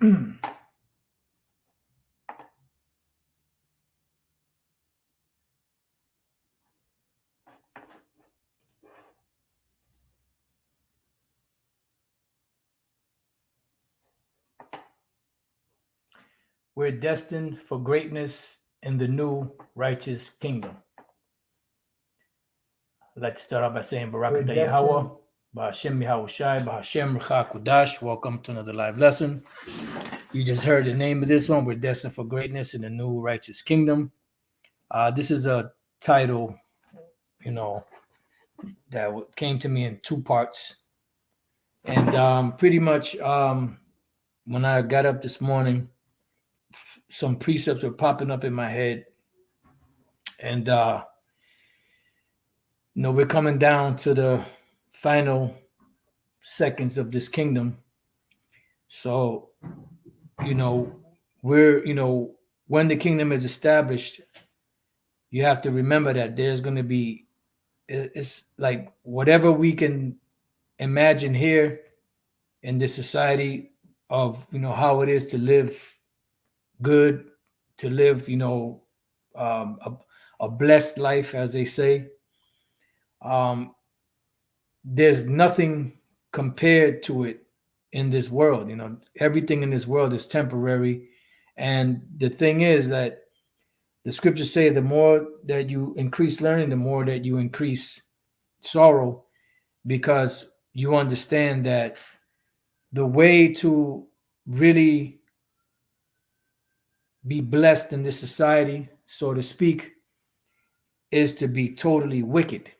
We're destined for greatness in the new righteous kingdom. I'd like to start off by saying Barakatah Yahweh, Ba'ashem Yahushai, Ba'ashem Kudash. Welcome to another live lesson. You just heard the name of this one. We're destined for greatness in the new righteous kingdom. This is a title, that came to me in two parts. And pretty much when I got up this morning, some precepts were popping up in my head. And, we're coming down to the final seconds of this kingdom. So, when the kingdom is established, you have to remember that there's going to be, it's like whatever we can imagine here in this society of, how it is to live good, to live, a blessed life, as they say. There's nothing compared to it in this world. Everything in this world is temporary. And the thing is that the scriptures say the more that you increase learning, the more that you increase sorrow, because you understand that the way to really be blessed in this society, so to speak, is to be totally wicked,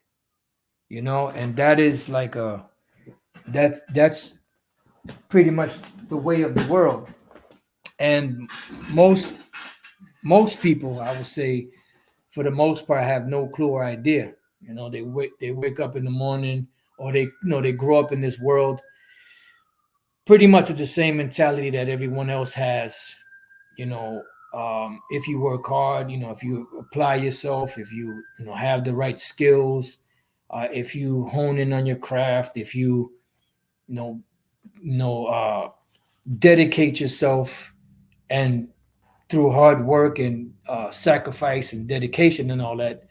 and that is like that's pretty much the way of the world. And most people, I would say, for the most part, have no clue or idea. They wake up in the morning, or they grow up in this world pretty much with the same mentality that everyone else has. If you work hard, if you apply yourself, if you have the right skills, if you hone in on your craft, if you dedicate yourself, and through hard work and sacrifice and dedication and all that,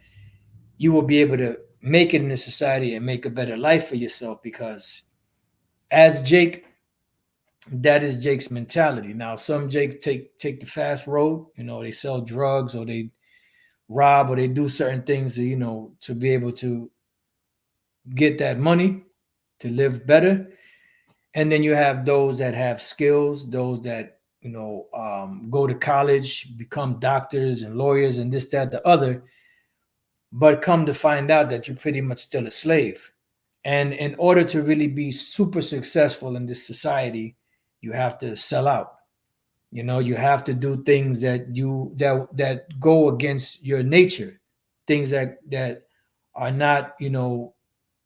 you will be able to make it in this society and make a better life for yourself. Because as Jake, that is Jake's mentality. Now, some Jake take the fast road. They sell drugs, or they rob, or they do certain things, to be able to get that money to live better. And then you have those that have skills, those that go to college, become doctors and lawyers and this, that, the other, but come to find out that you're pretty much still a slave. And in order to really be super successful in this society, you have to sell out. You have to do things that go against your nature, things that are not,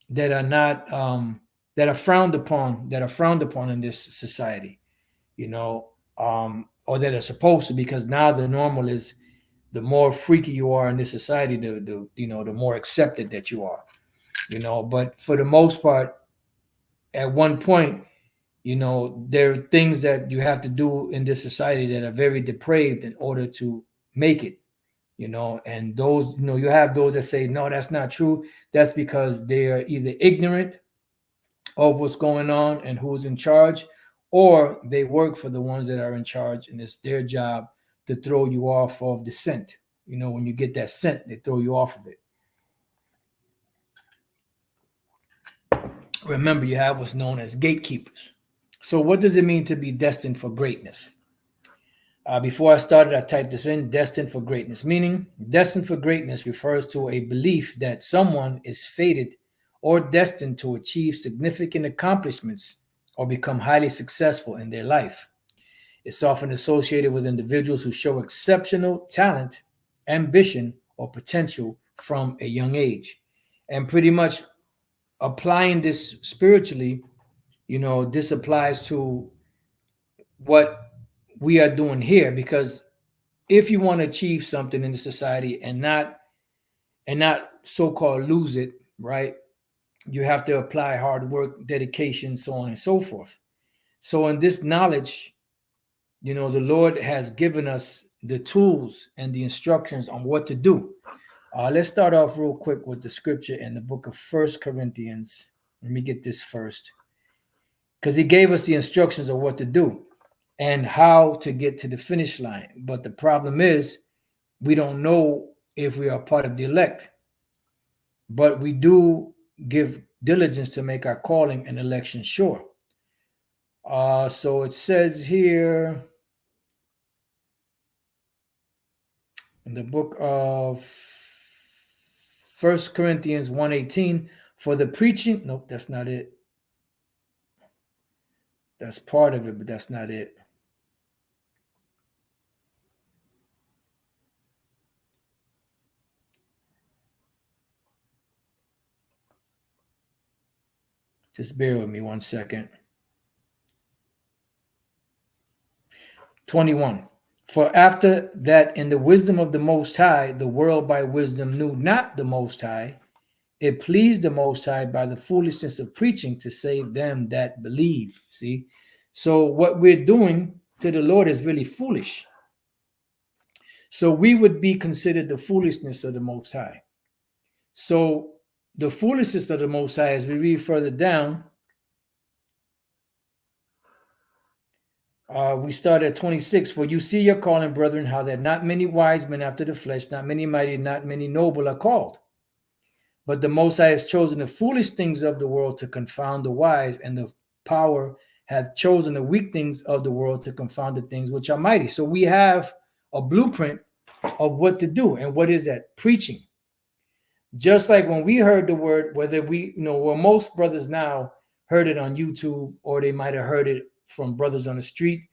that are frowned upon in this society, or that are supposed to, because now the normal is, the more freaky you are in this society, the more accepted that you are, but for the most part, at one point, there are things that you have to do in this society that are very depraved in order to make it, and those, you have those that say, no, that's not true. That's because they are either ignorant of what's going on and who's in charge, or they work for the ones that are in charge, and it's their job to throw you off of the scent. When you get that scent, they throw you off of it. Remember, you have what's known as gatekeepers. So what does it mean to be destined for greatness? Before I started, I typed this in: destined for greatness. Meaning, destined for greatness refers to a belief that someone is fated or destined to achieve significant accomplishments or become highly successful in their life. It's often associated with individuals who show exceptional talent, ambition, or potential from a young age. And pretty much applying this spiritually, this applies to what we are doing here. Because if you want to achieve something in the society and not so-called lose it, right, you have to apply hard work, dedication, so on and so forth. So in this knowledge, You know, the Lord has given us the tools and the instructions on what to do. Let's start off real quick with the scripture in the book of First Corinthians. Let me get this first, because he gave us the instructions of what to do and how to get to the finish line. But the problem is, we don't know if we are part of the elect, but we do give diligence to make our calling and election sure. So it says here in the book of First Corinthians 1:18, for the preaching, nope, that's not it. That's part of it, but that's not it. Just bear with me 1 second. 21. For after that, in the wisdom of the Most High, the world by wisdom knew not the Most High. It pleased the Most High by the foolishness of preaching to save them that believe. See? So what we're doing to the Lord is really foolish. So we would be considered the foolishness of the Most High. So the foolishness of the Most High, as we read further down, we start at 26. For you see your calling, brethren, how that not many wise men after the flesh, not many mighty, not many noble are called. But the Most High has chosen the foolish things of the world to confound the wise, and the power hath chosen the weak things of the world to confound the things which are mighty. So we have a blueprint of what to do. And what is that? Preaching. Just like when we heard the word, whether we, well, most brothers now heard it on YouTube, or they might have heard it from brothers on the street.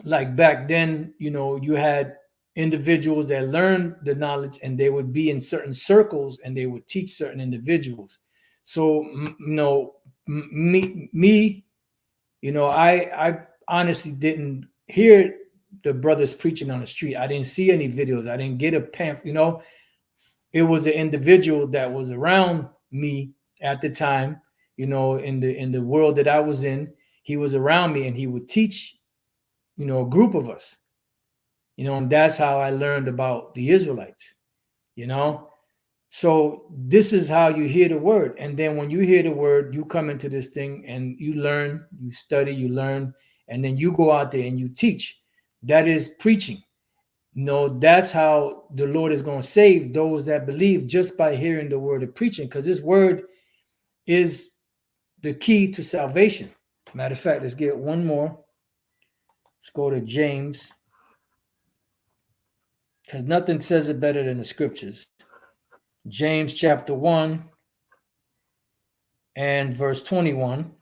Like back then, you had individuals that learned the knowledge, and they would be in certain circles and they would teach certain individuals. So, me, I honestly didn't hear the brothers preaching on the street. I didn't see any videos. I didn't get a pamphlet. It was an individual that was around me at the time, in the world that I was in. He was around me and he would teach, a group of us, and that's how I learned about the Israelites, So this is how you hear the word. And then when you hear the word, you come into this thing and you learn, you study, you learn, and then you go out there and you teach. That is preaching. That's how the Lord is going to save those that believe, just by hearing the word of preaching, because this word is the key to salvation. Matter of fact, let's get one more. Let's go to James, because nothing says it better than the scriptures. James chapter 1 and verse 21.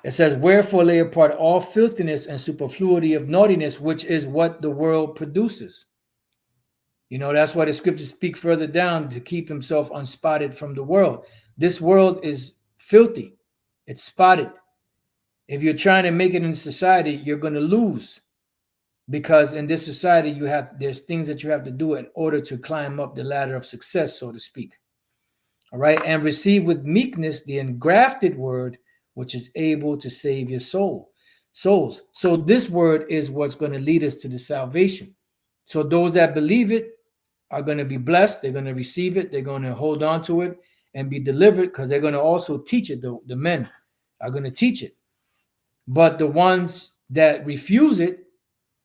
It says, wherefore lay apart all filthiness and superfluity of naughtiness, which is what the world produces. That's why the scriptures speak further down, to keep himself unspotted from the world. This world is filthy. It's spotted. If you're trying to make it in society, you're going to lose, because in this society, there's things that you have to do in order to climb up the ladder of success, so to speak. All right. And receive with meekness the engrafted word, which is able to save your souls. So this word is what's going to lead us to the salvation. So those that believe it are going to be blessed. They're going to receive it. They're going to hold on to it and be delivered, because they're going to also teach it. The men are going to teach it. But the ones that refuse it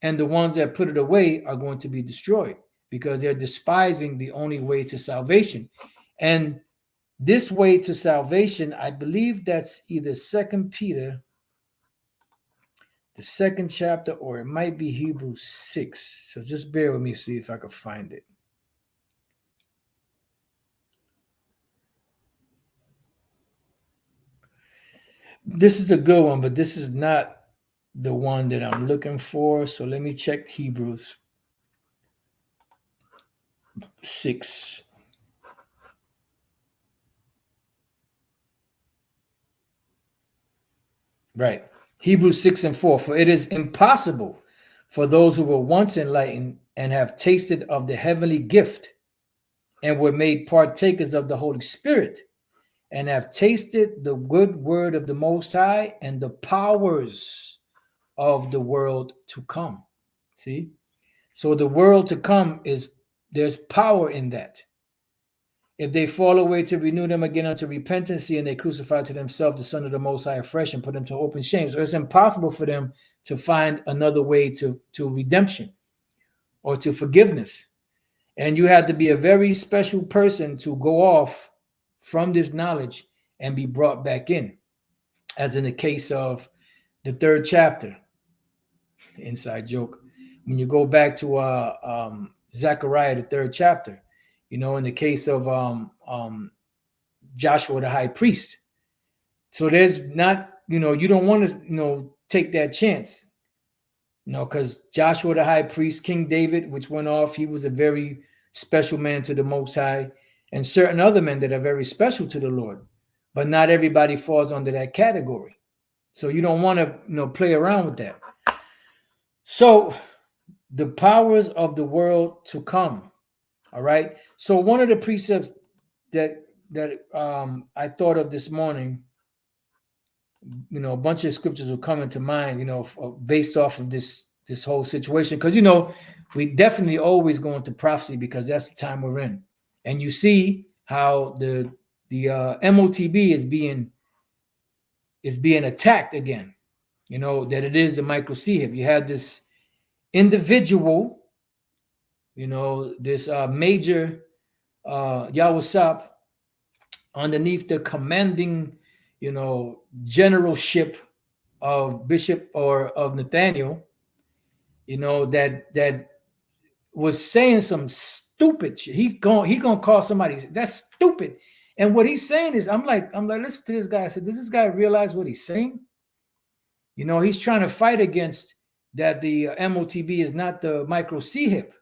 and the ones that put it away are going to be destroyed, because they're despising the only way to salvation. And this way to salvation, I believe that's either 2 Peter, the 2nd chapter, or it might be Hebrews 6. So just bear with me, see if I can find it. This is a good one, but this is not the one that I'm looking for. So let me check Hebrews 6. Right. Hebrews 6 and 4. For it is impossible for those who were once enlightened and have tasted of the heavenly gift and were made partakers of the Holy Spirit and have tasted the good word of the Most High and the powers of the world to come. See? So the world to come there's power in that. If they fall away, to renew them again unto repentance, and they crucify to themselves the Son of the Most High afresh and put them to open shame. So it's impossible for them to find another way to redemption or to forgiveness. And you have to be a very special person to go off from this knowledge and be brought back in, as in the case of the 3rd chapter. Inside joke. When you go back to Zechariah, the 3rd chapter, in the case of Joshua the high priest. So there's not, you don't want to, take that chance, because Joshua the high priest, King David, which went off, he was a very special man to the Most High, and certain other men that are very special to the Lord, but not everybody falls under that category. So you don't want to, play around with that. So the powers of the world to come. All right. So one of the precepts that I thought of this morning, a bunch of scriptures were coming to mind, based off of this whole situation, because we definitely always go into prophecy because that's the time we're in, and you see how the MOTB is being attacked again. That it is the microchip. You had this individual, this major Yawasap underneath the commanding, generalship of Bishop or of Nathaniel, that was saying some stupid shit. He gonna call somebody, that's stupid. And what he's saying is, I'm like, listen to this guy. I said, does this guy realize what he's saying? He's trying to fight against that the MOTB is not the micro C-hip.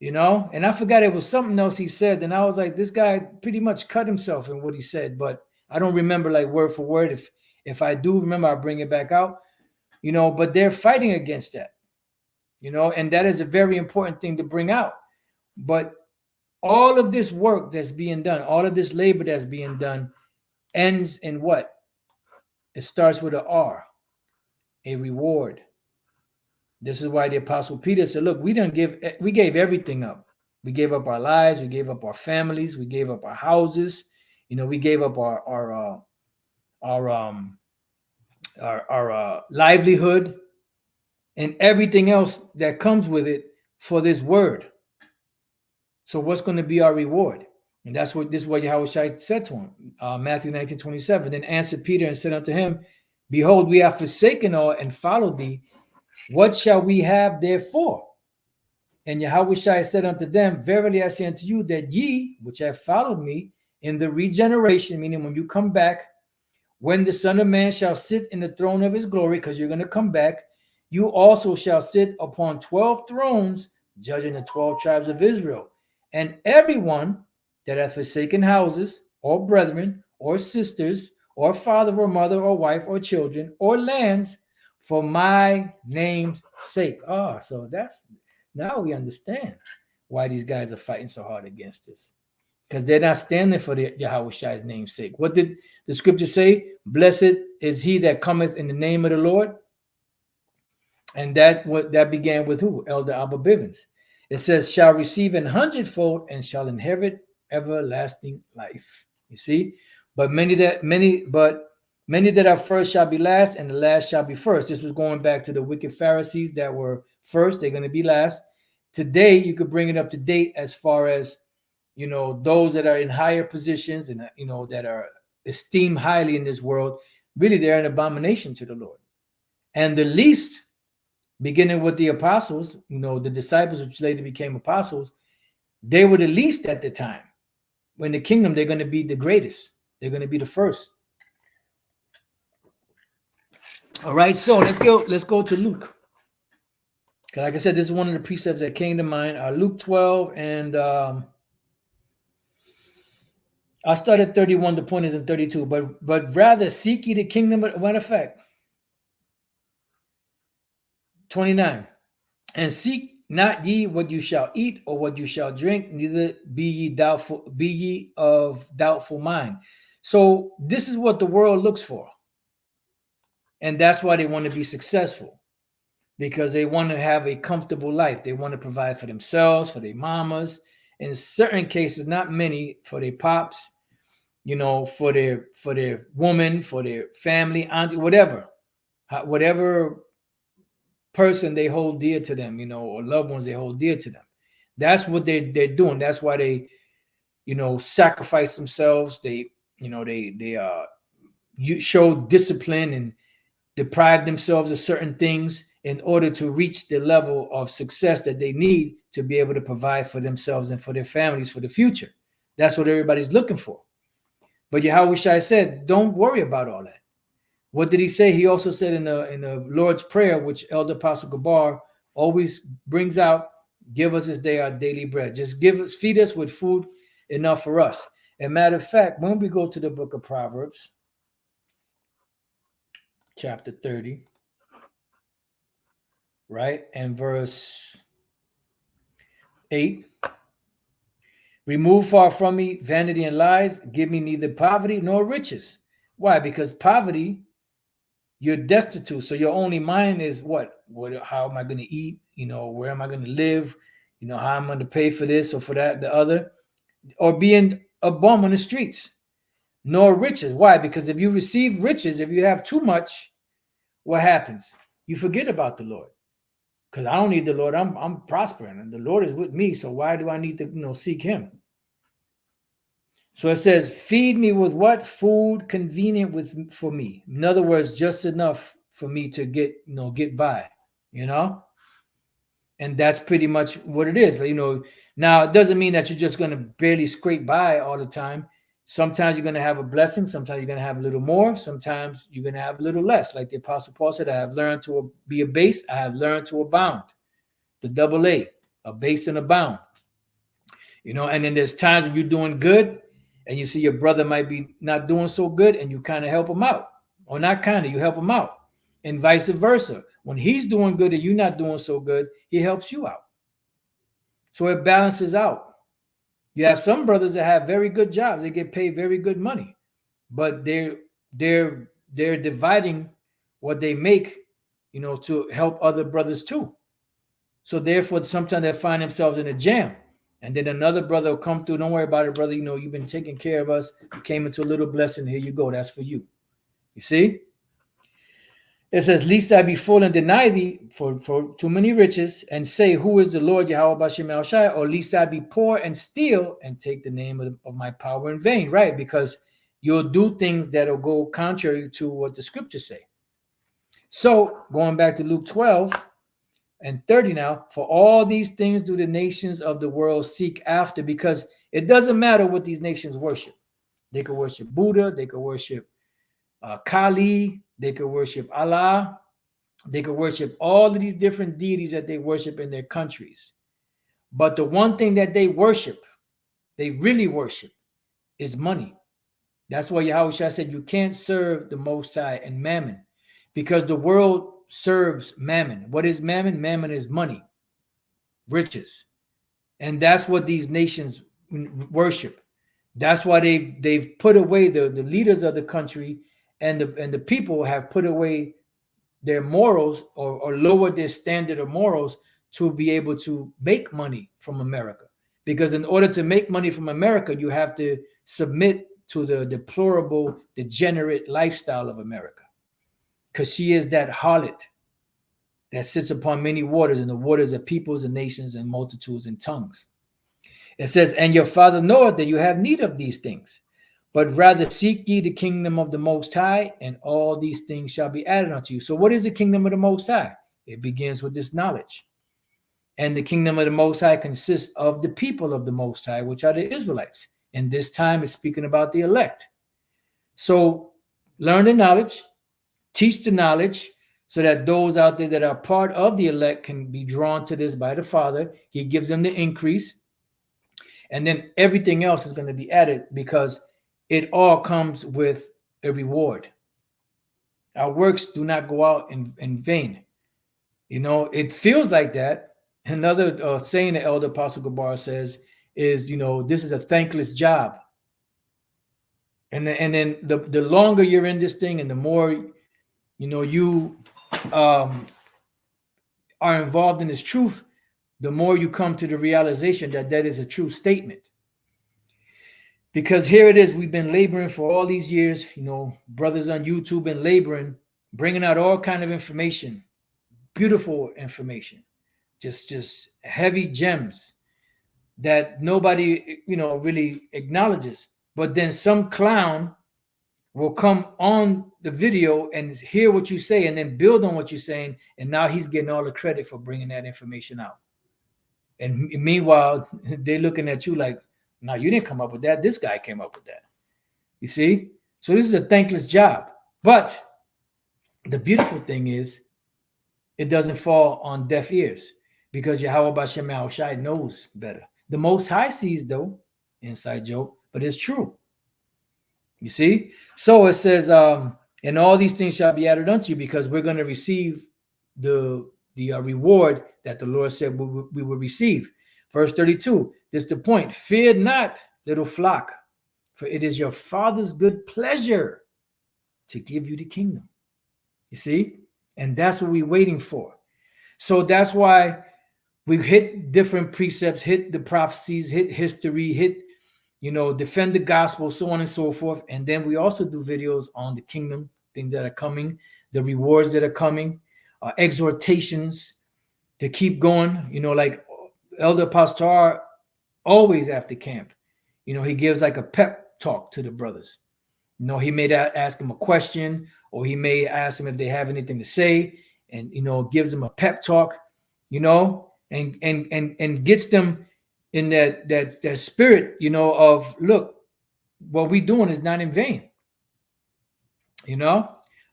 And I forgot it was something else he said. And I was like, this guy pretty much cut himself in what he said, but I don't remember like word for word. If I do remember, I'll bring it back out, but they're fighting against that, and that is a very important thing to bring out. But all of this work that's being done, all of this labor that's being done ends in what? It starts with an R, a reward. This is why the Apostle Peter said, look, we gave everything up. We gave up our lives. We gave up our families. We gave up our houses. We gave up our livelihood and everything else that comes with it for this word. So what's going to be our reward? And this is what Yahushua said to him. Matthew 19:27. Then answered Peter and said unto him, behold, we have forsaken all and followed thee. What shall we have therefore? And Yahushua said unto them, verily I say unto you that ye, which have followed me in the regeneration, meaning when you come back, when the Son of Man shall sit in the throne of his glory, because you're going to come back, you also shall sit upon 12 thrones, judging the 12 tribes of Israel. And everyone that hath forsaken houses, or brethren, or sisters, or father, or mother, or wife, or children, or lands, for my name's sake. So now we understand why these guys are fighting so hard against this. Because they're not standing for the Yahweh's name's sake. What did the scripture say? Blessed is he that cometh in the name of the Lord. And that began with who? Elder Abba Bivens. It says, shall receive 100-fold and shall inherit everlasting life. You see? But many that are first shall be last, and the last shall be first. This was going back to the wicked Pharisees that were first. They're going to be last. Today, you could bring it up to date as far as, those that are in higher positions and, that are esteemed highly in this world. Really, they're an abomination to the Lord. And the least, beginning with the apostles, the disciples, which later became apostles, they were the least at the time. When the kingdom, they're going to be the greatest. They're going to be the first. All right, so let's go to Luke. Like I said, this is one of the precepts that came to mind. Luke 12, and I'll start at 31. The point is in 32. But rather seek ye the kingdom. Matter of fact, 29. And seek not ye what you shall eat or what you shall drink, neither be ye of doubtful mind. So this is what the world looks for. And that's why they want to be successful, because they want to have a comfortable life. They want to provide for themselves, for their mamas, in certain cases, not many, for their pops, for their woman, for their family, auntie, whatever person they hold dear to them, or loved ones they hold dear to them. That's what they're doing. That's why they, sacrifice themselves. They show discipline and deprive themselves of certain things in order to reach the level of success that they need to be able to provide for themselves and for their families for the future. That's what everybody's looking for. But Yahweh Shai said, don't worry about all that. What did he say? He also said in the Lord's Prayer, which Elder Apostle Gabar always brings out, give us this day our daily bread. Just feed us with food enough for us. As a matter of fact, when we go to the book of Proverbs, chapter 30, right, and verse 8, remove far from me vanity and lies, give me neither poverty nor riches. Why? Because poverty, you're destitute, so your only mind is what how am I going to eat, where am I going to live, how I'm going to pay for this or for that, the other, or being a bum on the streets. Nor riches. Why? Because if you receive riches, if you have too much, what happens? You forget about the Lord. Because I don't need the Lord. I'm prospering, and the Lord is with me. So why do I need to seek Him? So it says, feed me with what? Food convenient for me. In other words, just enough for me to get by, And that's pretty much what it is. Now it doesn't mean that you're just going to barely scrape by all the time. Sometimes you're going to have a blessing. Sometimes you're going to have a little more. Sometimes you're going to have a little less. Like the Apostle Paul said, I have learned to be abased. I have learned to abound. The double A, abase and abound. And then there's times when you're doing good and you see your brother might be not doing so good and you kind of help him out. Or not kind of, you help him out. And vice versa. When he's doing good and you're not doing so good, he helps you out. So it balances out. You have some brothers that have very good jobs. They get paid very good money, but they're dividing what they make, to help other brothers too. So therefore, sometimes they find themselves in a jam, and then another brother will come through. Don't worry about it, brother. You've been taking care of us. You came into a little blessing. Here you go. That's for you. You see? It says, least I be full and deny thee for too many riches, and say, who is the Lord Yahweh Bashem El Shai? Or least I be poor and steal and take the name of my power in vain, right? Because you'll do things that'll go contrary to what the scriptures say. So going back to Luke 12 and 30 now, for all these things do the nations of the world seek after, because it doesn't matter what these nations worship. They could worship Buddha, they could worship Kali, they could worship Allah, they could worship all of these different deities that they worship in their countries. But the one thing that they worship, they really worship, is money. That's why Yahweh Shai said you can't serve the Most High and mammon, because the world serves mammon. What is mammon? Mammon is money, riches. And that's what these nations worship. That's why they've put away the leaders of the country, and the people have put away their morals or lowered their standard of morals to be able to make money from America. Because in order to make money from America, you have to submit to the deplorable, degenerate lifestyle of America. Because she is that harlot that sits upon many waters, and the waters of peoples and nations and multitudes and tongues. It says, and your Father knoweth that you have need of these things, but rather seek ye the kingdom of the Most High, and all these things shall be added unto you. So what is the kingdom of the Most High? It begins with this knowledge. And the kingdom of the Most High consists of the people of the Most High, which are the Israelites. And this time it's speaking about the elect. So learn the knowledge, teach the knowledge, so that those out there that are part of the elect can be drawn to this by the Father. He gives them the increase. And then everything else is going to be added, because it all comes with a reward. Our works do not go out in vain. It feels like that. Another saying the Elder Apostle Gabar says is, this is a thankless job. And then the longer you're in this thing, and the more you um, are involved in this truth, the more you come to the realization that that is a true statement. Because here it is, we've been laboring for all these years, brothers on YouTube been laboring, bringing out all kind of information, beautiful information, just heavy gems that nobody, really acknowledges. But then some clown will come on the video and hear what you say and then build on what you're saying. And now he's getting all the credit for bringing that information out. And meanwhile, they're looking at you like, no, you didn't come up with that. This guy came up with that. You see? So this is a thankless job. But the beautiful thing is, it doesn't fall on deaf ears because Yahweh Bashem Yahushai knows better. The Most High sees, though, inside joke, but it's true. You see? So it says, and all these things shall be added unto you, because we're going to receive the reward that the Lord said we will receive. Verse 32, this is the point. Fear not, little flock, for it is your Father's good pleasure to give you the kingdom. You see? And that's what we're waiting for. So that's why we hit different precepts, hit the prophecies, hit history, hit, defend the gospel, so on and so forth. And then we also do videos on the kingdom, things that are coming, the rewards that are coming, exhortations to keep going. Like Elder Pastor always after camp, he gives like a pep talk to the brothers. He may ask them a question, or he may ask them if they have anything to say, and gives them a pep talk, and gets them in that spirit, of, look, what we're doing is not in vain.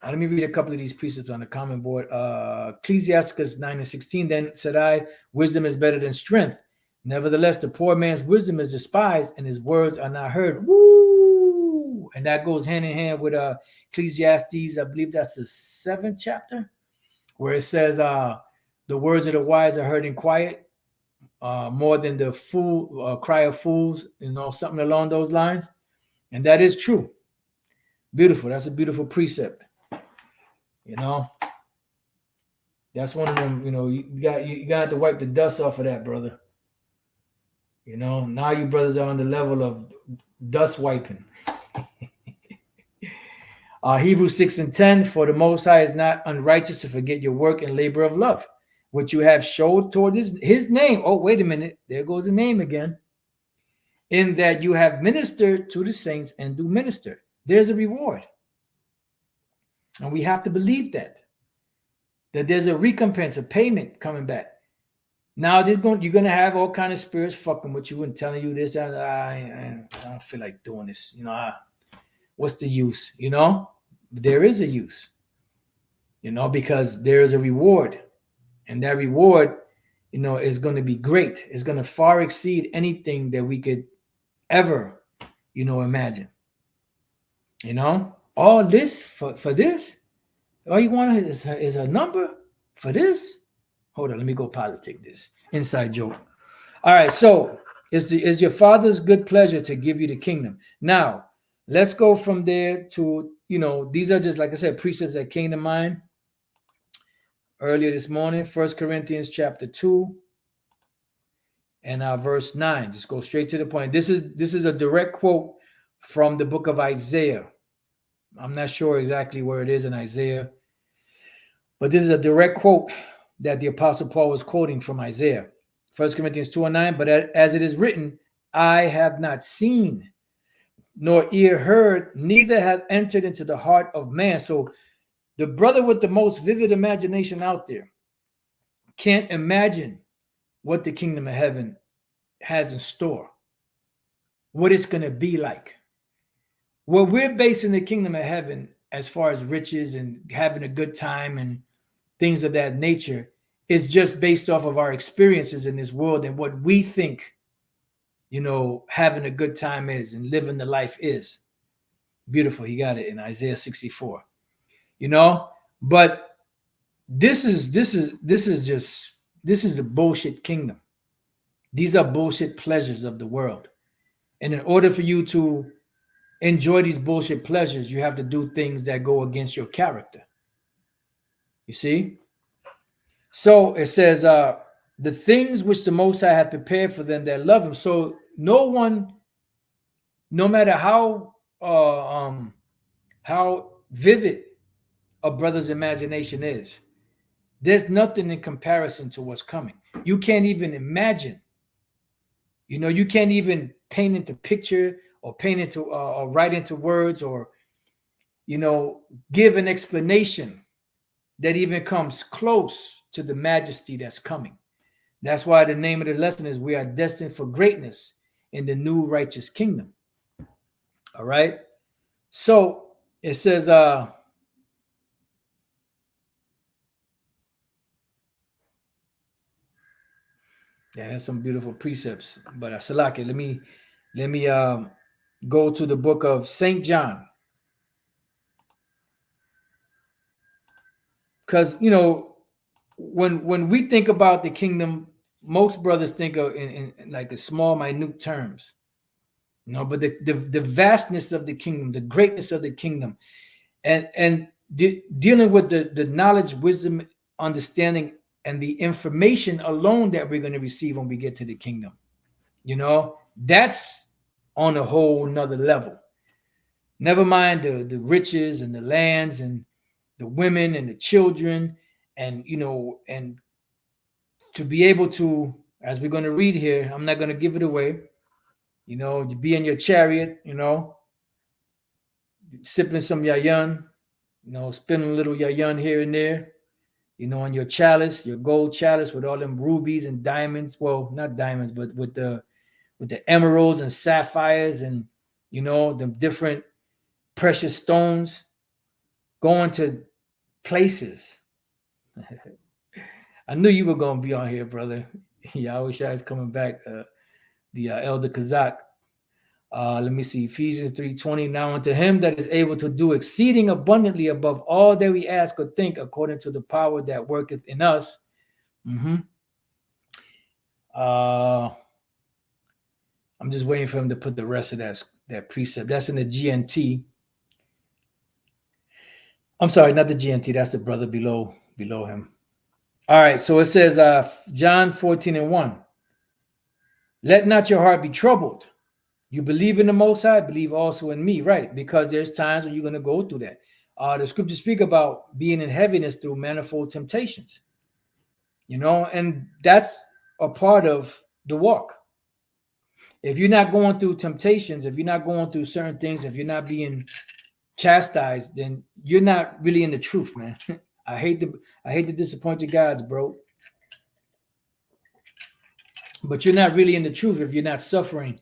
Let me read a couple of these precepts on the comment board. Ecclesiasticus 9:16. Then said I, wisdom is better than strength. Nevertheless, the poor man's wisdom is despised, and his words are not heard. Woo! And that goes hand in hand with Ecclesiastes, I believe that's the 7th chapter, where it says, the words of the wise are heard in quiet, more than the fool cry of fools, something along those lines. And that is true. Beautiful. That's a beautiful precept. That's one of them. You got to wipe the dust off of that, brother. Now you brothers are on the level of dust wiping. Hebrews 6:10, for the Most High is not unrighteous to forget your work and labor of love, which you have showed toward his name. Oh, wait a minute. There goes the name again. In that you have ministered to the saints and do minister. There's a reward. And we have to believe that there's a recompense, a payment coming back. Now you're going to have all kind of spirits fucking with you and telling you this. I don't feel like doing this. What's the use? There is a use. Because there is a reward, and that reward, is going to be great. It's going to far exceed anything that we could ever, imagine. All this for this. All you want is a number for this. Hold on, let me go politic this. Inside joke. All right, so is your Father's good pleasure to give you the kingdom. Now, let's go from there to, these are just, like I said, precepts that came to mind earlier this morning. 1 Corinthians chapter 2 and verse 9. Just go straight to the point. This is a direct quote from the book of Isaiah. I'm not sure exactly where it is in Isaiah, but this is a direct quote that the Apostle Paul was quoting from Isaiah. 1 Corinthians 2 and 9, but as it is written, I have not seen, nor ear heard, neither have entered into the heart of man. So the brother with the most vivid imagination out there can't imagine what the kingdom of heaven has in store, what it's going to be like. What we're basing the kingdom of heaven as far as riches and having a good time and things of that nature is just based off of our experiences in this world and what we think, having a good time is and living the life is. Beautiful. He got it in Isaiah 64. But this is a bullshit kingdom. These are bullshit pleasures of the world. And in order for you to enjoy these bullshit pleasures, you have to do things that go against your character. You see? So it says, the things which the Most High hath prepared for them that love him. So no one, no matter how vivid a brother's imagination is, there's nothing in comparison to what's coming. You can't even imagine. You can't even paint into picture or paint into or write into words or give an explanation that even comes close to the majesty that's coming. That's why the name of the lesson is we are destined for greatness in the new righteous kingdom. All right. So it says, yeah, that's some beautiful precepts. But Salaki, let me go to the book of St. John. Because when we think about the kingdom, most brothers think of in like a small, minute terms. But the vastness of the kingdom, the greatness of the kingdom, and dealing with the knowledge, wisdom, understanding, and the information alone that we're going to receive when we get to the kingdom, that's on a whole nother level. Never mind the riches and the lands and the women and the children, and and to be able to, as we're going to read here, I'm not going to give it away, you be in your chariot, sipping some yayan, spinning a little yayan here and there, on your chalice, your gold chalice with all them rubies and diamonds. Well, not diamonds, but with the emeralds and sapphires and the different precious stones, going to places. I knew you were going to be on here, brother. Yahweh Shai is coming back. The Elder Kazak. Let me see. Ephesians 3:20. Now unto him that is able to do exceeding abundantly above all that we ask or think, according to the power that worketh in us. I'm just waiting for him to put the rest of that precept. That's in the GNT. I'm sorry, not the GNT. That's the brother below him. All right. So it says, John 14:1. Let not your heart be troubled. You believe in the Most High, believe also in me, right? Because there's times when you're going to go through that. The scriptures speak about being in heaviness through manifold temptations, and that's a part of the walk. If you're not going through temptations, if you're not going through certain things, if you're not being chastised, then you're not really in the truth, man. I hate to disappoint you guys, bro. But you're not really in the truth if you're not suffering,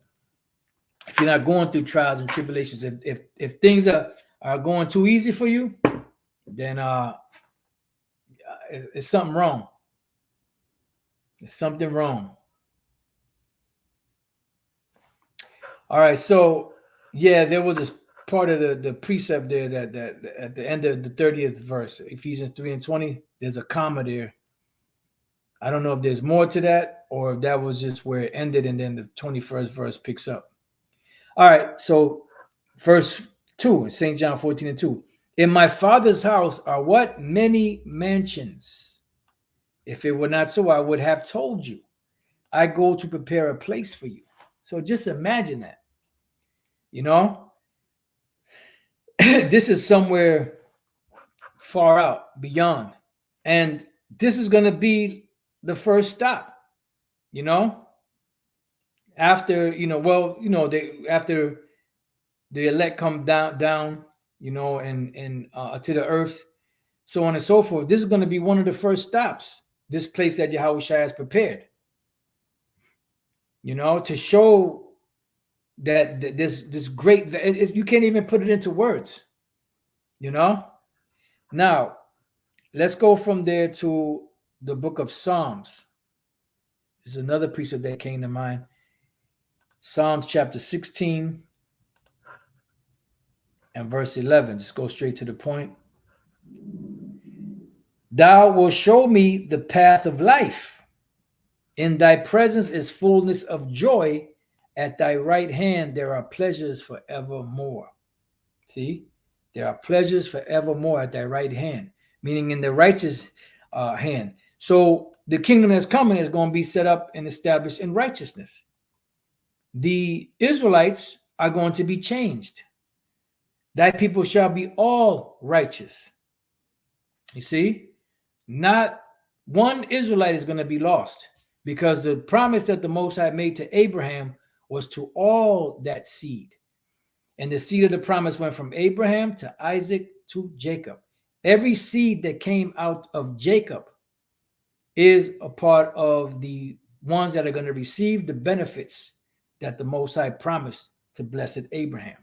if you're not going through trials and tribulations. If things are going too easy for you, then it's something wrong. It's something wrong. All right, so yeah, there was this part of the precept there that at the end of the 30th verse, Ephesians 3:20, there's a comma there. I don't know if there's more to that or if that was just where it ended and then the 21st verse picks up. All right, so verse 2, St. John 14:2. In my Father's house are what? Many mansions. If it were not so, I would have told you. I go to prepare a place for you. So just imagine that. This is somewhere far out, beyond. And this is going to be the first stop, after, after the elect come down, and to the earth, so on and so forth. This is going to be one of the first stops, this place that Yahweh Shai has prepared, to show that this great, you can't even put it into words, Now, let's go from there to the book of Psalms. There's another precept that came to mind. Psalms chapter 16 and verse 11. Just go straight to the point. Thou wilt show me the path of life. In thy presence is fullness of joy. At thy right hand there are pleasures forevermore. See? There are pleasures forevermore at thy right hand. meaning in the righteous hand. So the kingdom that's coming is going to be set up and established in righteousness. The Israelites are going to be changed. Thy people shall be all righteous. You see, not one Israelite is going to be lost, because the promise that the Most High made to Abraham was to all that seed. And the seed of the promise went from Abraham to Isaac to Jacob. Every seed that came out of Jacob is a part of the ones that are going to receive the benefits that the Most High promised to blessed Abraham.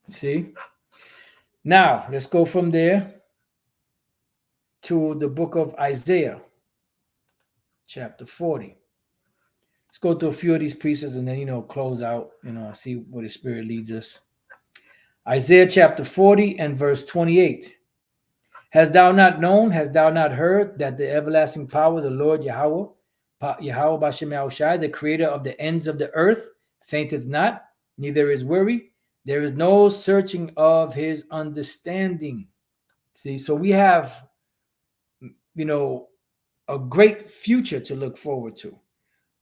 See? Now, let's go from there to the book of Isaiah, chapter 40. Let's go through a few of these precepts and then, close out, see where the Spirit leads us. Isaiah chapter 40 and verse 28. Hast thou not known, hast thou not heard, that the everlasting power of the Lord Yahweh Bashem Yahushai, the creator of the ends of the earth, fainteth not, neither is weary. There is no searching of his understanding. See, so we have, a great future to look forward to.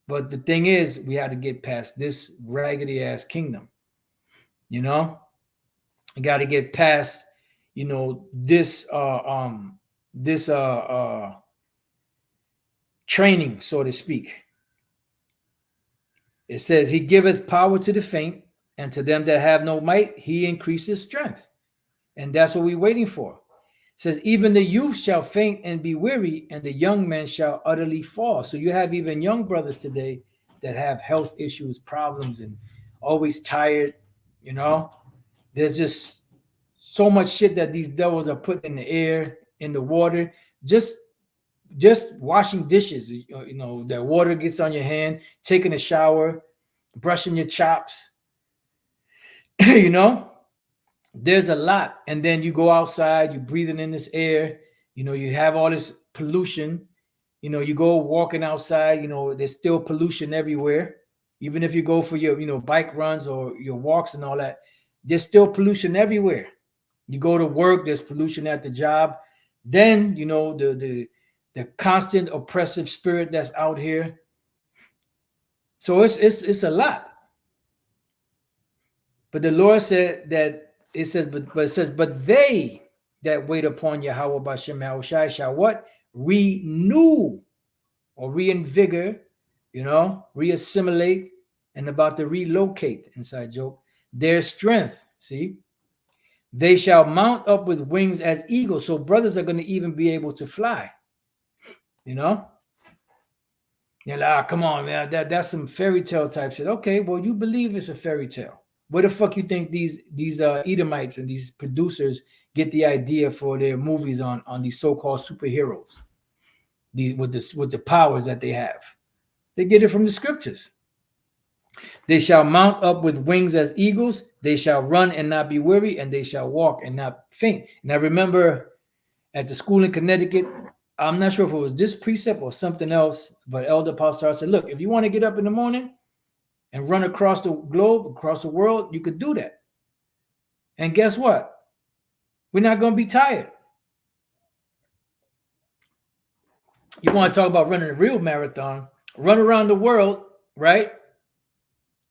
But the thing is, we had to get past this raggedy ass kingdom. You got to get past, this training, so to speak. It says, he giveth power to the faint, and to them that have no might, he increases strength. And that's what we're waiting for. It says, even the youth shall faint and be weary, and the young men shall utterly fall. So you have even young brothers today that have health issues, problems, and always tired. There's just so much shit that these devils are putting in the air, in the water. Just washing dishes, that water gets on your hand, taking a shower, brushing your chops. There's a lot. And then you go outside, you're breathing in this air, you have all this pollution. You go walking outside, there's still pollution everywhere. Even if you go for your, bike runs or your walks and all that, there's still pollution everywhere. You go to work, there's pollution at the job. Then, the constant oppressive spirit that's out here. So it's a lot. But the Lord said that it says, but they that wait upon Yahweh Bashem Yahushai shall what? Renew or reinvigor, reassimilate, and about to relocate, inside joke, their strength. See? They shall mount up with wings as eagles. So brothers are going to even be able to fly. You're like, come on, man, that's some fairy tale type shit. Okay, well, you believe it's a fairy tale. Where the fuck you think these Edomites and these producers get the idea for their movies on these so-called superheroes? With the powers that they have. They get it from the scriptures. They shall mount up with wings as eagles. They shall run and not be weary, and they shall walk and not faint. And I remember at the school in Connecticut, I'm not sure if it was this precept or something else, but Elder Pastor said, look, if you want to get up in the morning and run across the globe, across the world, you could do that. And guess what? We're not going to be tired. You want to talk about running a real marathon, run around the world, right?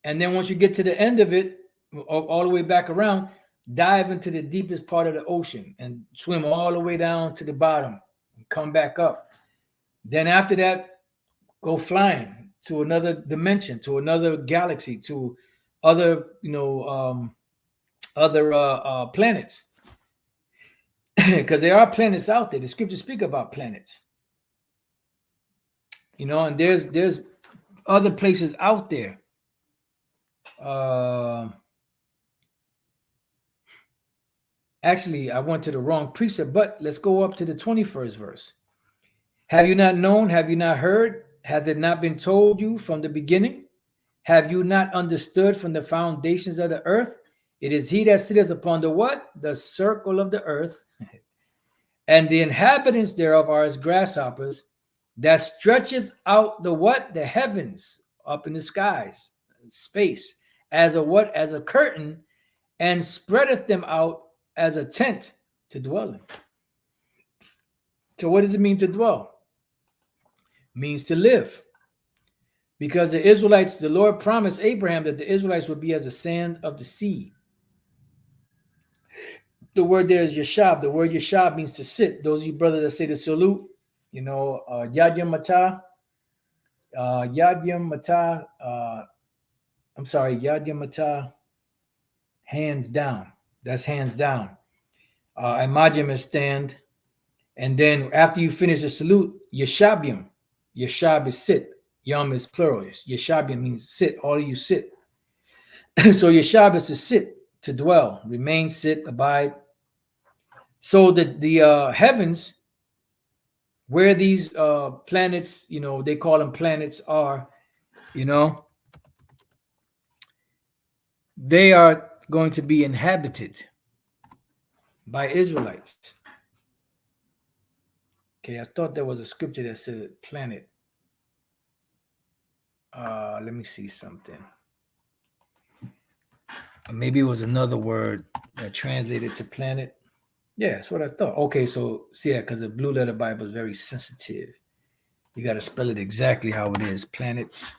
And then once you get to the end of it, all the way back around, dive into the deepest part of the ocean and swim all the way down to the bottom and come back up. Then after that, go flying to another dimension, to another galaxy, to other, planets. Because there are planets out there. The scriptures speak about planets. And there's other places out there. Actually, I went to the wrong precept, but let's go up to the 21st verse. Have you not known? Have you not heard? Has it not been told you from the beginning? Have you not understood from the foundations of the earth? It is he that sitteth upon the what? The circle of the earth. And the inhabitants thereof are as grasshoppers, that stretcheth out the what? The heavens up in the skies, space, as a what? As a curtain, and spreadeth them out as a tent to dwell in. So what does it mean to dwell? It means to live. Because the Israelites, the Lord promised Abraham that the Israelites would be as the sand of the sea. The word there is yashab. The word yashab means to sit. Those of you brothers that say the salute, yad yam matah, yad yam matah, yad yam matah, hands down. That's hands down. Imajim is stand. And then after you finish the salute, yashabium. Yashab is sit. Yam is plural. Yashabium means sit. All of you sit. So yashab is to sit, to dwell, remain, sit, abide. So the heavens, where these planets, they call them planets, are, they are going to be inhabited by Israelites. Okay, I thought there was a scripture that said planet. Let me see something. Maybe it was another word that translated to planet. Yeah, that's what I thought. Okay, so see, because the Blue Letter Bible is very sensitive. You got to spell it exactly how it is. Planets.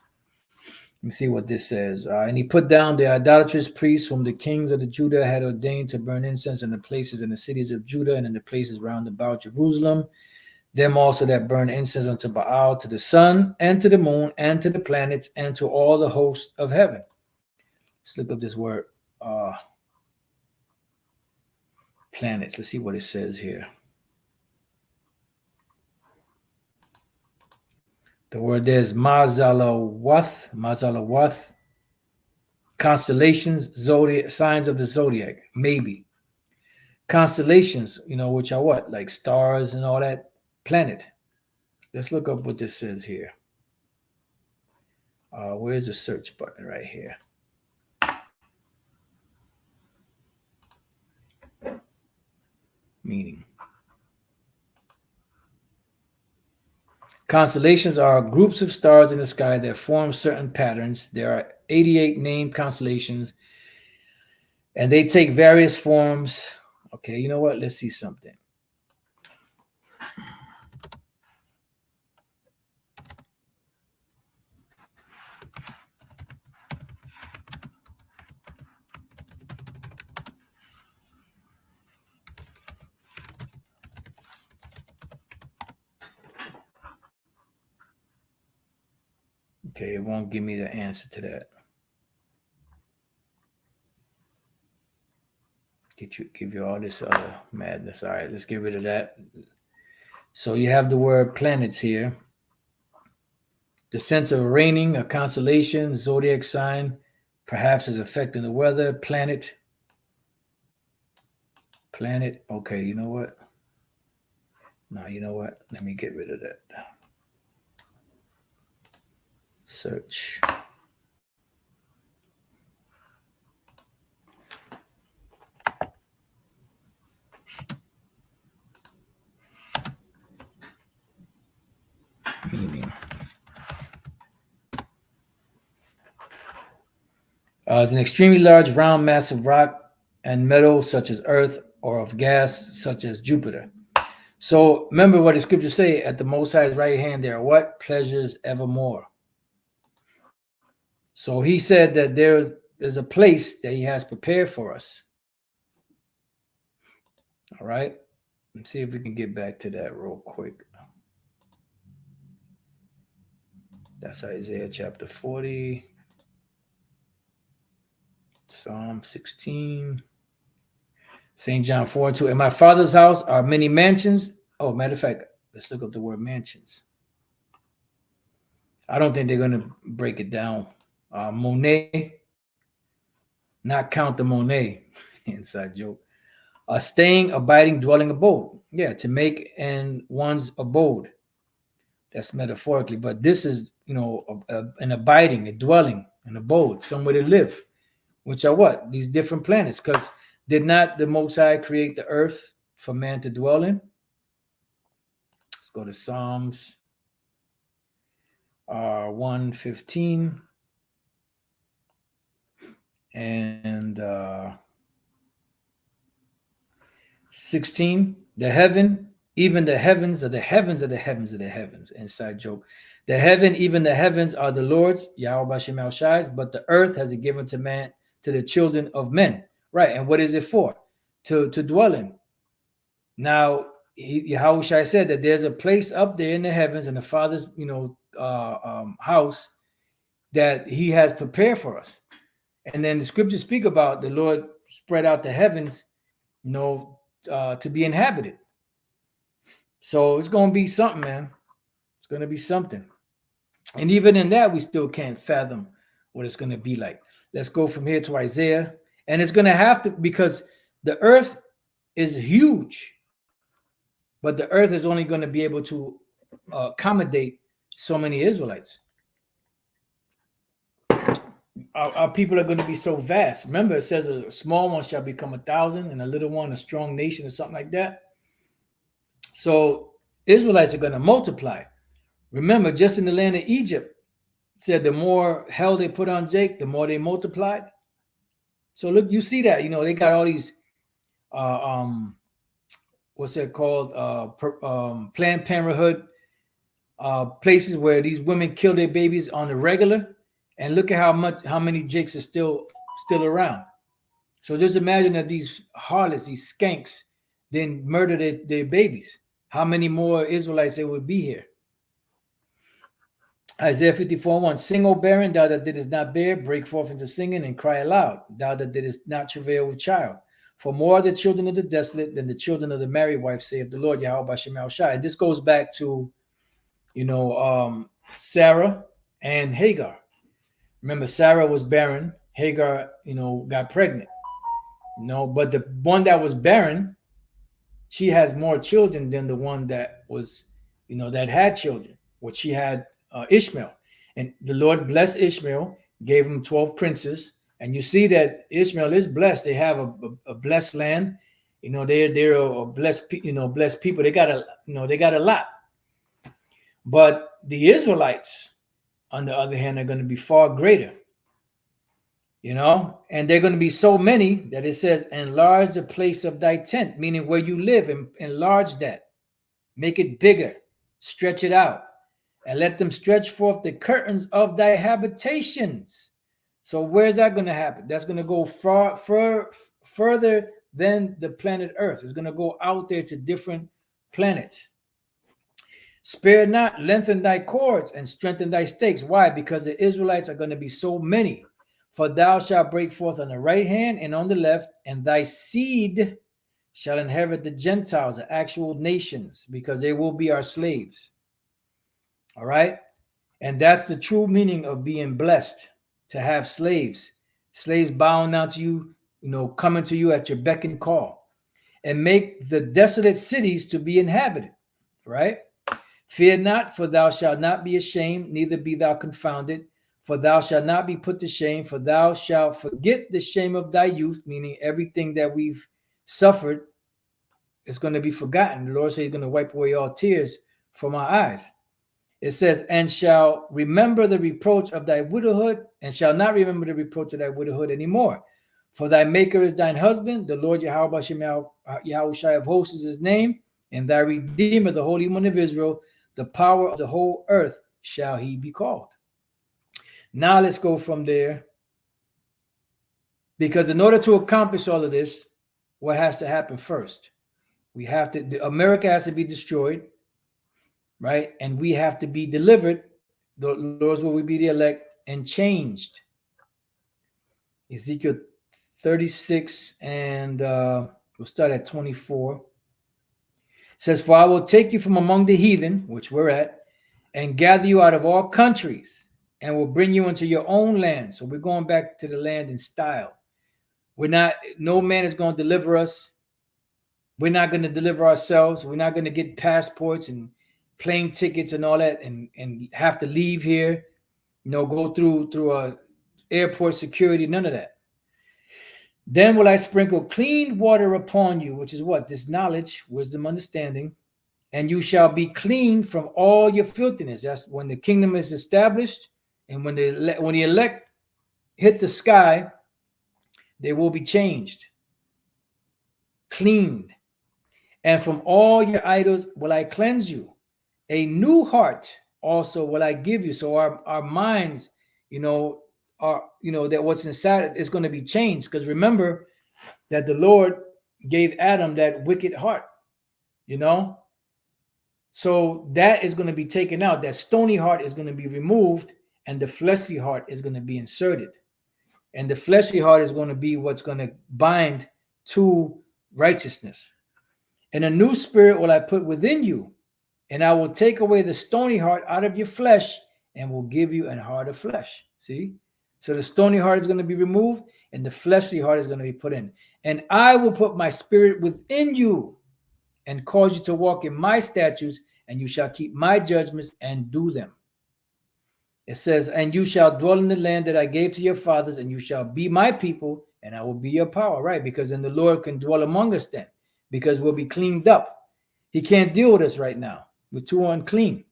Let me see what this says. And he put down the idolatrous priests whom the kings of the Judah had ordained to burn incense in the places in the cities of Judah and in the places round about Jerusalem. Them also that burn incense unto Baal, to the sun, and to the moon, and to the planets, and to all the hosts of heaven. Let's look up this word, planets. Let's see what it says here. The word is Mazalawath, constellations, zodiac, signs of the zodiac, maybe. Constellations, which are what? Like stars and all that, planet. Let's look up what this says here. Where's the search button? Right here. Meaning. Constellations are groups of stars in the sky that form certain patterns. There are 88 named constellations, and they take various forms. Okay, you know what? Let's see something. Okay, it won't give me the answer to that. Give you all this other madness. All right, let's get rid of that. So you have the word planets here. The sense of raining, a constellation, zodiac sign, perhaps is affecting the weather. Planet. Okay, you know what? No, you know what? Let me get rid of that. Search. Meaning. It's an extremely large round mass of rock and metal, such as earth, or of gas, such as Jupiter. So remember what the scriptures say: at the Most High's right hand, there are what? Pleasures evermore. So he said that there's a place that he has prepared for us. All right. Let's see if we can get back to that real quick. That's Isaiah chapter 40. Psalm 16. St. John 4:2. In my Father's house are many mansions. Oh, matter of fact, let's look up the word mansions. I don't think they're going to break it down. Monet, not count the Monet. Inside joke. Staying, abiding, dwelling, abode. Yeah, to make in one's abode. That's metaphorically, but this is, an abiding, a dwelling, an abode, somewhere to live, which are what? These different planets. Because did not the Most High create the earth for man to dwell in? Let's go to Psalms 115 and 16. The heaven Even the heavens are the heavens of the heavens of the heavens. Inside joke. The heaven, even the heavens are the Lord's, Yahweh Shem El Shai's, but the earth has it given to man, to the children of men. Right. And what is it for? To dwell in. Now, Yahweh Shai said that there's a place up there in the heavens in the Father's, house that he has prepared for us. And then the scriptures speak about the Lord spread out the heavens, to be inhabited. So it's going to be something, man. It's going to be something. And even in that, we still can't fathom what it's going to be like. Let's go from here to Isaiah. And it's going to have to, because the earth is huge, but the earth is only going to be able to accommodate so many Israelites. Our people are going to be so vast. Remember, it says a small one shall become 1,000 and a little one a strong nation or something like that. So Israelites are going to multiply. Remember, just in the land of Egypt, it said the more hell they put on Jake, the more they multiplied. So look, you see that, they got all these, what's that called? Planned Parenthood places where these women kill their babies on the regular. And look at how many Jakes are still around. So just imagine that these harlots, these skanks, then murder their babies. How many more Israelites there would be here? Isaiah 54:1. Sing, O barren, thou that didst not bear, break forth into singing and cry aloud, thou that didst not travail with child. For more are the children of the desolate than the children of the married wife, saith the Lord, Yahweh Shem El Shai. This goes back to, Sarah and Hagar. Remember, Sarah was barren. Hagar, got pregnant. But the one that was barren, she has more children than the one that was, that had children. What she had Ishmael. And the Lord blessed Ishmael, gave him 12 princes. And you see that Ishmael is blessed. They have a blessed land. They're a blessed, blessed people. They got a lot. But the Israelites, on the other hand, are going to be far greater. And they're going to be so many that it says, enlarge the place of thy tent, meaning where you live, and enlarge that. Make it bigger, stretch it out, and let them stretch forth the curtains of thy habitations. So where's that going to happen? That's going to go further than the planet Earth. It's going to go out there to different planets. Spare not, lengthen thy cords, and strengthen thy stakes. Why? Because the Israelites are going to be so many. For thou shalt break forth on the right hand and on the left, and thy seed shall inherit the Gentiles, the actual nations, because they will be our slaves. All right? And that's the true meaning of being blessed, to have slaves. Slaves bowing down to you, coming to you at your beck and call. And make the desolate cities to be inhabited. Right? Fear not, for thou shalt not be ashamed, neither be thou confounded. For thou shalt not be put to shame, for thou shalt forget the shame of thy youth, meaning everything that we've suffered is going to be forgotten. The Lord says he's going to wipe away all tears from our eyes. It says, and shall remember the reproach of thy widowhood, and shall not remember the reproach of thy widowhood anymore. For thy maker is thine husband, the Lord Yahweh Shai of hosts is his name, and thy Redeemer, the Holy One of Israel, the power of the whole earth shall he be called. Now let's go from there. Because in order to accomplish all of this, what has to happen first? America has to be destroyed, right? And we have to be delivered. The Lord's will be the elect and changed. Ezekiel 36 and we'll start at 24. It says, for I will take you from among the heathen, which we're at, and gather you out of all countries, and will bring you into your own land. So we're going back to the land in style. No man is going to deliver us. We're not going to deliver ourselves. We're not going to get passports and plane tickets and all that and have to leave here, go through airport security, none of that. Then will I sprinkle clean water upon you, which is what? This knowledge, wisdom, understanding. And you shall be clean from all your filthiness. That's when the kingdom is established. And when the elect hit the sky, they will be changed, cleaned. And from all your idols will I cleanse you. A new heart also will I give you. So our minds, that what's inside is going to be changed. Because remember that the Lord gave Adam that wicked heart, you know. So that is going to be taken out. That stony heart is going to be removed, and the fleshly heart is going to be inserted. And the fleshly heart is going to be what's going to bind to righteousness. And a new spirit will I put within you, and I will take away the stony heart out of your flesh and will give you an heart of flesh. See? So the stony heart is going to be removed and the fleshly heart is going to be put in. And I will put my spirit within you and cause you to walk in my statutes, and you shall keep my judgments and do them. It says, and you shall dwell in the land that I gave to your fathers, and you shall be my people, and I will be your power. Right? Because then the Lord can dwell among us then, because we'll be cleaned up. He can't deal with us right now. We're too unclean.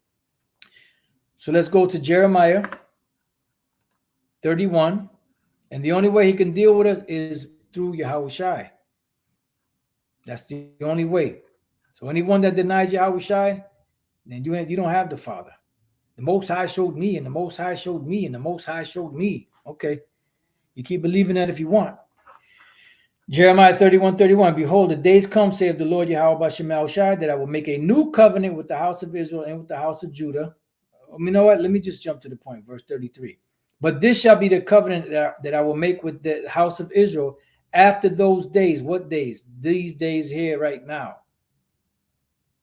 So let's go to Jeremiah 31. And the only way he can deal with us is through Yahushai. That's the only way. So anyone that denies Yahushai, then you don't have the Father. The Most High showed me, and the Most High showed me, and the Most High showed me. Okay. You keep believing that if you want. Jeremiah 31:31. Behold, the days come, saith the Lord Yahweh Shai, that I will make a new covenant with the house of Israel and with the house of Judah. You know what? Let me just jump to the point. Verse 33. But this shall be the covenant that I will make with the house of Israel after those days. What days? These days here right now.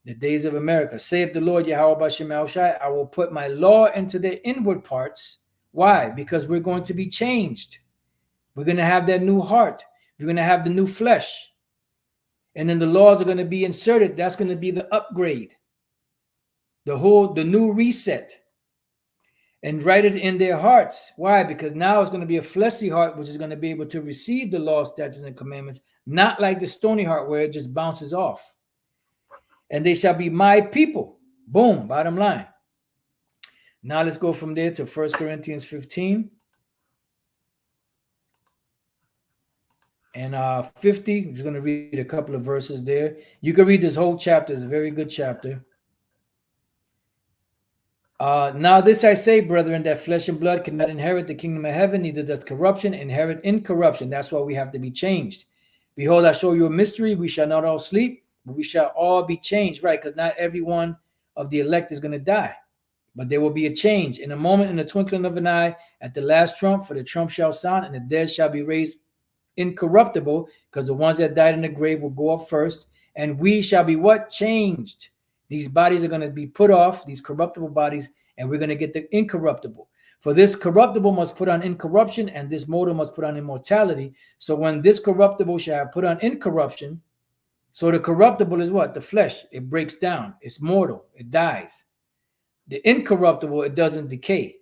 The days of America. Saith the Lord Yahweh Shai, I will put my law into their inward parts. Why? Because we're going to be changed. We're going to have that new heart. We're going to have the new flesh. And then the laws are going to be inserted. That's going to be the upgrade. The new reset. And write it in their hearts. Why? Because now it's going to be a fleshly heart, which is going to be able to receive the law, statutes, and commandments, not like the stony heart where it just bounces off. And they shall be my people. Boom, bottom line. Now let's go from there to 1 Corinthians 15. And 50, I'm just going to read a couple of verses there. You can read this whole chapter. It's a very good chapter. Now this I say, brethren, that flesh and blood cannot inherit the kingdom of heaven, neither doth corruption inherit incorruption. That's why we have to be changed. Behold, I show you a mystery. We shall not all sleep, but we shall all be changed, right? Because not every one of the elect is going to die. But there will be a change in a moment, in the twinkling of an eye, at the last trump, for the trump shall sound, and the dead shall be raised incorruptible, because the ones that died in the grave will go up first, and we shall be what? Changed. These bodies are going to be put off, these corruptible bodies, and we're going to get the incorruptible. For this corruptible must put on incorruption, and this mortal must put on immortality. So when this corruptible shall have put on incorruption, so the corruptible is what? The flesh. It breaks down. It's mortal. It dies. The incorruptible, it doesn't decay.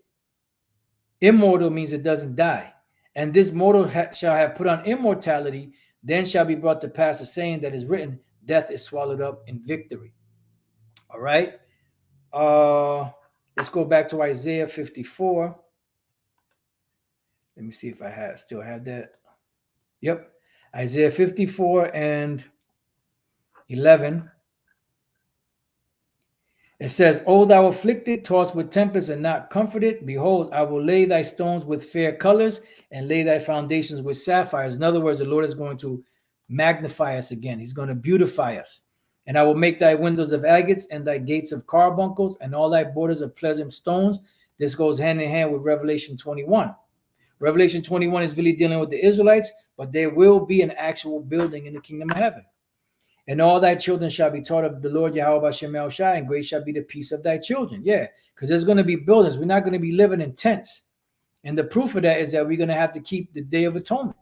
Immortal means it doesn't die. And this mortal shall have put on immortality, then shall be brought to pass a saying that is written, death is swallowed up in victory. All right. Let's go back to Isaiah 54. Let me see if I still have that. Yep. Isaiah 54 and 11. It says, O thou afflicted, tossed with tempest and not comforted, behold, I will lay thy stones with fair colors and lay thy foundations with sapphires. In other words, the Lord is going to magnify us again. He's going to beautify us. And I will make thy windows of agates and thy gates of carbuncles and all thy borders of pleasant stones. This goes hand in hand with Revelation 21. Revelation 21 is really dealing with the Israelites, but there will be an actual building in the kingdom of heaven. And all thy children shall be taught of the Lord Yahweh Shemel Shai, and great shall be the peace of thy children. Yeah, because there's going to be buildings. We're not going to be living in tents. And the proof of that is that we're going to have to keep the Day of Atonement.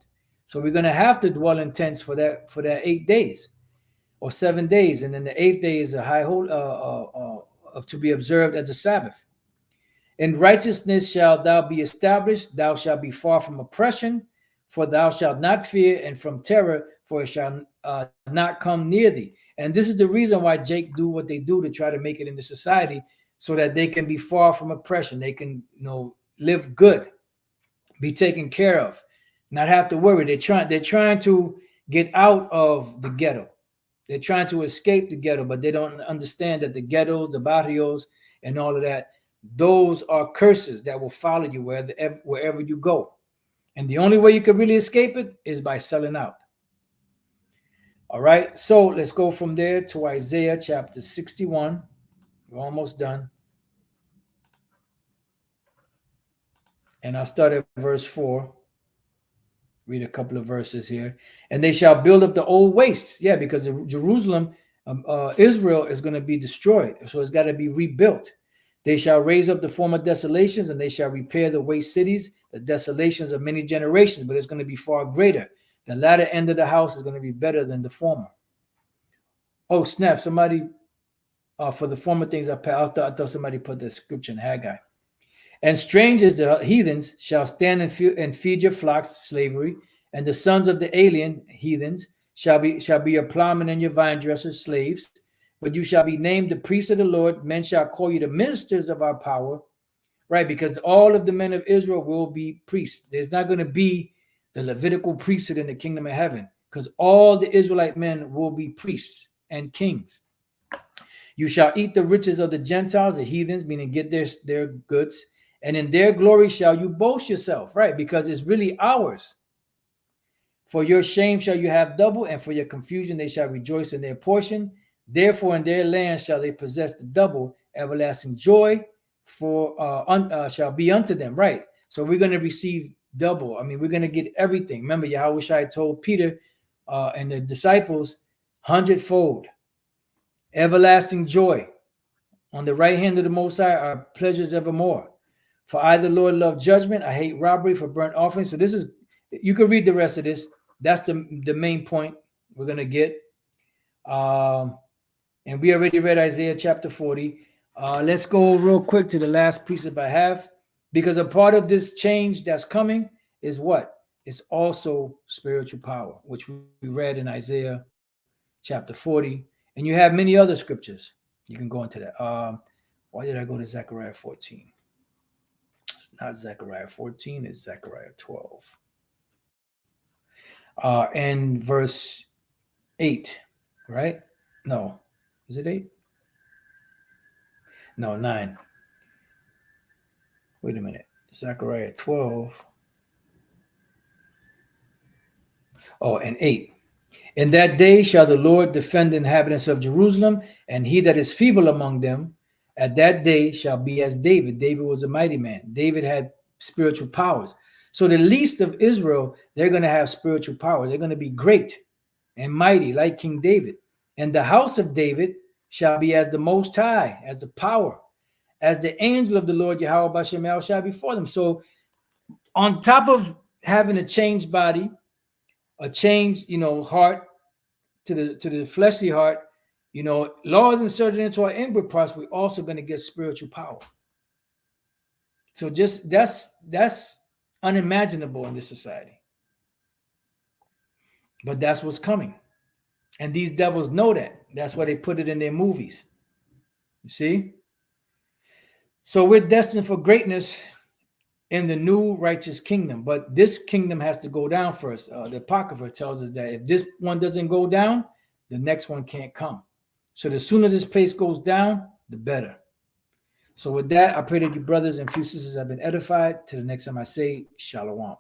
So we're going to have to dwell in tents for that 8 days or 7 days. And then the 8th day is a high to be observed as a Sabbath. In righteousness shalt thou be established. Thou shalt be far from oppression, for thou shalt not fear, and from terror, for it shall not come near thee. And this is the reason why Jake do what they do to try to make it into society, so that they can be far from oppression. They can, live good, be taken care of, not have to worry. They're trying to get out of the ghetto. They're trying to escape the ghetto, but they don't understand that the ghettos, the barrios, and all of that, those are curses that will follow you wherever you go. And the only way you can really escape it is by selling out. All right, so let's go from there to Isaiah chapter 61. We're almost done. And I'll start at verse 4. Read a couple of verses here. And they shall build up the old wastes. Yeah, because Jerusalem, Israel is going to be destroyed. So it's got to be rebuilt. They shall raise up the former desolations, and they shall repair the waste cities, the desolations of many generations, but it's going to be far greater. The latter end of the house is going to be better than the former. Oh, snap. Somebody, for the former things, I thought somebody put the scripture in Haggai. And strangers, the heathens, shall stand and feed your flocks, slavery, and the sons of the alien, heathens, shall be your plowmen and your vine dressers, slaves. But you shall be named the priests of the Lord. Men shall call you the ministers of our power, right? Because all of the men of Israel will be priests. There's not going to be the Levitical priesthood in the kingdom of heaven, because all the Israelite men will be priests and kings. You shall eat the riches of the Gentiles, the heathens, meaning get their goods. And in their glory shall you boast yourself, right? Because it's really ours. For your shame shall you have double, and for your confusion they shall rejoice in their portion. Therefore in their land shall they possess the double. Everlasting joy shall be unto them, right? So we're going to receive double. I mean, we're going to get everything. Remember, Yahushua told Peter and the disciples, 100-fold. Everlasting joy. On the right hand of the Most High are pleasures evermore. For I, the Lord, love judgment. I hate robbery for burnt offerings. So this is, you can read the rest of this. That's the main point we're going to get. And we already read Isaiah chapter 40. Let's go real quick to the last precept I have. Because a part of this change that's coming is what? It's also spiritual power, which we read in Isaiah chapter 40. And you have many other scriptures. You can go into that. Why did I go to Zechariah 14? Not Zechariah 14, it's Zechariah 12. And verse 8, right? No. Is it 8? No, 9. Wait a minute. Zechariah 12. Oh, and 8. In that day shall the Lord defend the inhabitants of Jerusalem, and he that is feeble among them at that day shall be as David. David was a mighty man. David had spiritual powers. So the least of Israel, they're going to have spiritual power. They're going to be great and mighty like King David. And the house of David shall be as the Most High, as the power, as the angel of the Lord Yahweh B'Shem shall be before them. So on top of having a changed body, a changed, heart to the fleshly heart, laws inserted into our inward parts, we're also going to get spiritual power. So just that's unimaginable in this society. But that's what's coming. And these devils know that. That's why they put it in their movies. You see? So we're destined for greatness in the new righteous kingdom. But this kingdom has to go down first. The Apocrypha tells us that if this one doesn't go down, the next one can't come. So the sooner this place goes down, the better. So with that, I pray that you brothers and sisters have been edified. Till the next time I say, Shalom.